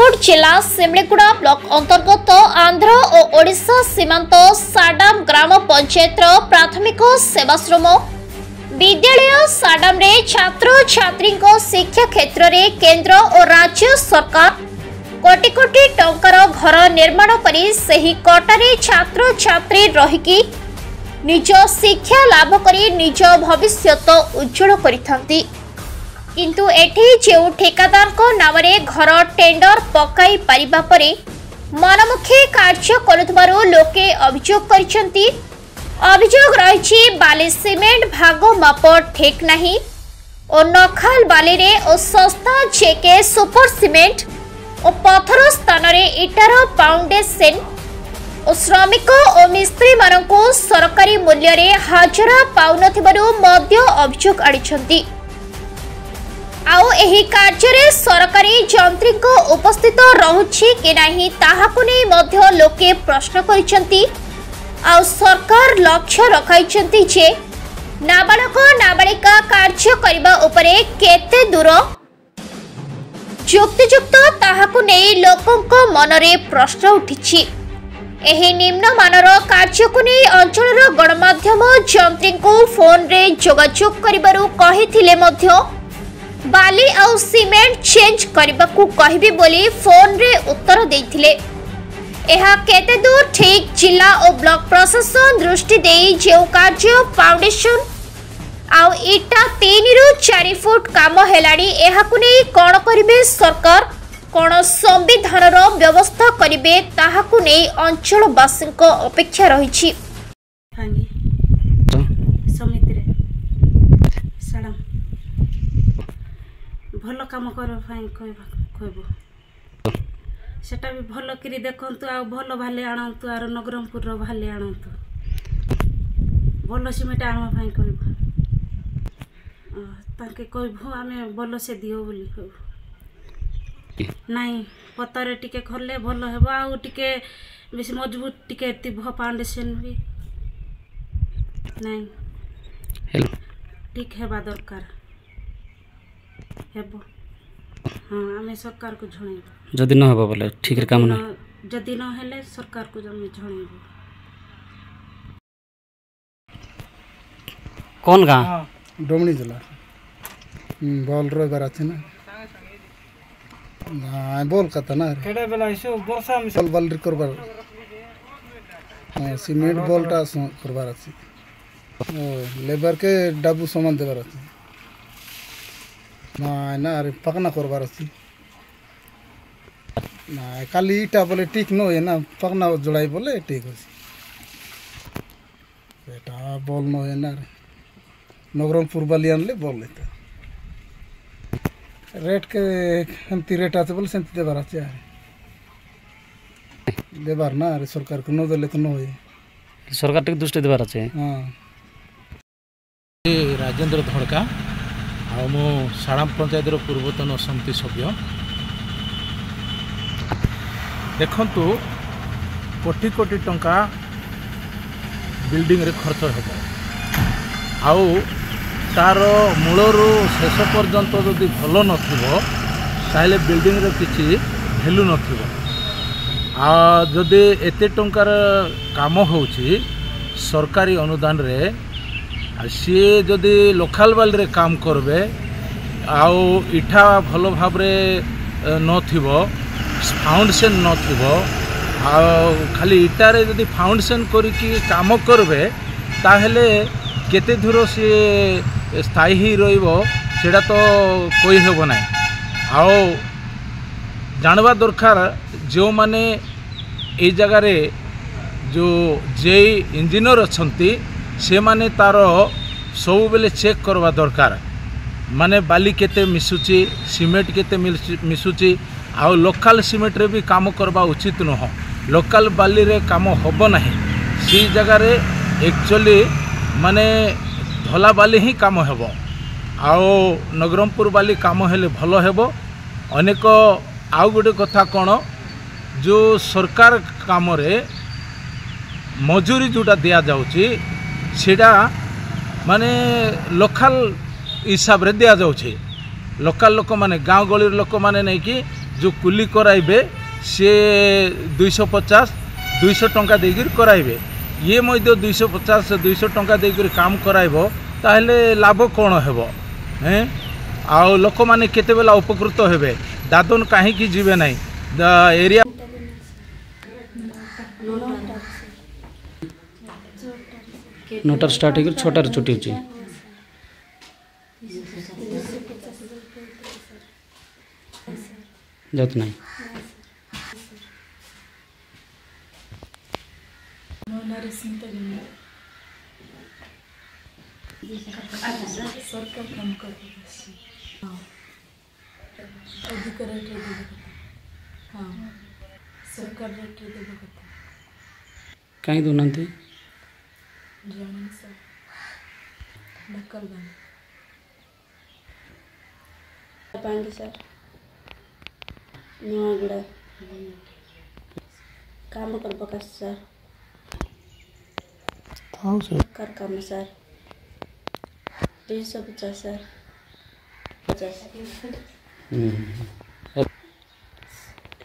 कोरापुट जिला सिमलीगुड़ा ब्लॉक अंतर्गत आंध्र और ओडिशा सीमांत साडाम ग्राम पंचायत प्राथमिक सेवाश्रम विद्यालय साडाम रे छात्र छात्री शिक्षा क्षेत्र में केंद्र और राज्य सरकार कोटी कोटी टंकार घर निर्माण करी सही कोटारे छात्र छात्री रहीकि निज शिक्षा लाभ करी निज भविष्यत उज्जवल करिथांती। किंतु एठी जो ठेकादार को नामरे घर टेंडर पकाई पारिबा परे मनमुखी कार्य करुथबारु लोके अभियोग करिसेंती। अभियोग रहिछि बाली सीमेंट भाग माप ठीक नाही और नखाल बाली रे और सस्ता जेके सुपर सीमेंट और पत्थर स्थान रे इटार फाउंडेशन और श्रमिक और मिस्त्री मानकु सरकारी मूल्य रे हाजरा पाउनथिबारु मध्य अभियोग आडिछंती। आउ एही कार्य रे सरकारी यंत्री को उपस्थित रहुछि कि नाही ताहाकु नै मध्य लोके प्रश्न करिसेंती। आउ सरकार लक्ष्य रखाइछंती जे नाबालक नाबालिका कार्य करिबा उपरे केते दूर युक्तियुक्त ताहाकु नै लोकंक मनरे प्रश्न उठिछि। एही निम्न मानर कार्य को नै अंचलर गणमाध्यम यंत्री को फोन रे जोगाजोग करिबारु कहिथिले मध्य बाली आउ सीमेंट चेंज करबाकू कहबी बोली फोन रे उत्तर देथिले। एहा केते दूर ठीक जिला और ब्लॉक प्रशासन दृष्टि देई जेउ कार्य फाउंडेशन आउ इटा 3 रु 4 फुट काम हेलाडी एहाकू नै कोन करिवे सरकार कोन संविधान रो व्यवस्था करिवे ताहाकू नै अंचल वासी को अपेक्षा रहिछि। समिति रे सडम भल काम कहब सेटा भी भल करी देखंतु आ भल भाले आणंतु आर नगरमपुर रो भाले आणंतु भल सिमेंट आणवा फाई कहब ताके कहबो आमे भल से दियो बोली कहब नाही पतरे टिके खरले भल हेबो आ टिके बेसी मजबूत टिके तिभ फाउंडेशन भी नाही हेलो ठीक हेबा दरकार हेबो। हाँ आमे सरकार को जणैबो जदि न हेबो बोले ठीक रे काम न जदि न हेले सरकार को जमे जणैबो। कौन गां डोमनी जिला बॉल रो बार अछि ना ना बॉल कता ना केडा बेला इसे वर्षा में बॉल बॉल करबार हां सीमेंट बॉल टा करबार अछि लेबर के डाबू सामान देबार अछि ना ना अरे पकना करबार अछि ना खाली ईटा बोले ठीक न है ना पकना जोड़ाई बोले ठीक अछि बेटा बॉल न है ना नगरमपुर वाली आनले बॉल लेता रेट के हमती रेट आते बोले सेंती देबार अछि देबार ना अरे सरकार को न देले तो न होय सरकार टिक दृष्टि देबार अछि। हां राजेंद्र धड़का आ मो साड़ाम पंचायत पूर्वतन समिति सभ्य देखंतु कोटी कोटी टंका बिल्डिंग रे खर्च हेबो आउ तार मूलरू शेष पर्यंत जदि भल नथिबो ताहले बिल्डिंग रे किछि वैल्यू नथिबो आ जदि एते टंकार काम होउछि सरकारी अनुदान रे सी जदि लोकाल वाल रे काम करबे आउ इठा भल भाव रे नथिबो फाउंडेशन नथिबो आ खाली इटा रे जदि फाउंडेशन करी की काम करबे ताहले केते दूर से स्थायी ही रहिबो सेटा तो कोई हेबो नै। आउ जानवा दरकार जो माने ए जगह रे जो जे इंजीनियर अछंती से माने तार सब बेले चेक करवा दरकार माने बाली केते मिसुची सीमेंट केते मिसुची आउ लोकल सीमेंट रे भी काम करवा उचित नह लोकल बाली रे काम होबो नाही सी जगह रे एक्चुअली माने धला बाली ही काम हेबो आउ नगरमपुर बाली काम हेले भलो हेबो। अनेक आउ गोटे कथा कोन जो सरकार काम रे मजूरी जोटा दिया जाउची सेटा माने लोकल हिसाब रे दिया जाउची लोकल लोक माने गाँव गली लोक माने नहीं कि जो कुली कराइबे सी 250 200 टंका देकर कराइबे ये मध्य 250 200 टंका देकर काम कराइबो ताहले लाभ कौन हेबो हैं आउ लोक माने केते बेला उपकृत हेबे दादन कहीं जीवे नहीं एरिया नोटार स्टार्ट हो छोटार छुट्टी होची जात नहीं सरकार काम कर अधिक रेट हाँ सरकार रेट कहीं दूना जाने सर ढक्कल पांडे सर नुआगुड़ा काम कर बकास सर कर काम सर 250 सर 50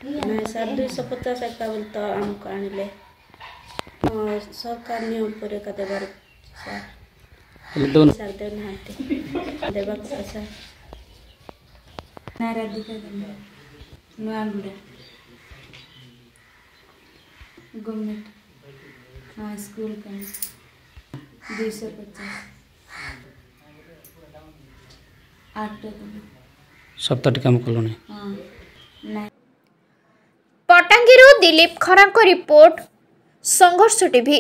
नहीं सर 250 एक बोलते आमको आनिले सरकार नियम पर का देवार सर सर देना देवा सर नाराधिका नुआगुड़ा गवर्नमेंट हाँ स्कूल का 250 8 सप्ताह काम कल हाँ नहीं पटांगीरू दिलीप खरांको रिपोर्ट संघर्ष टीवी।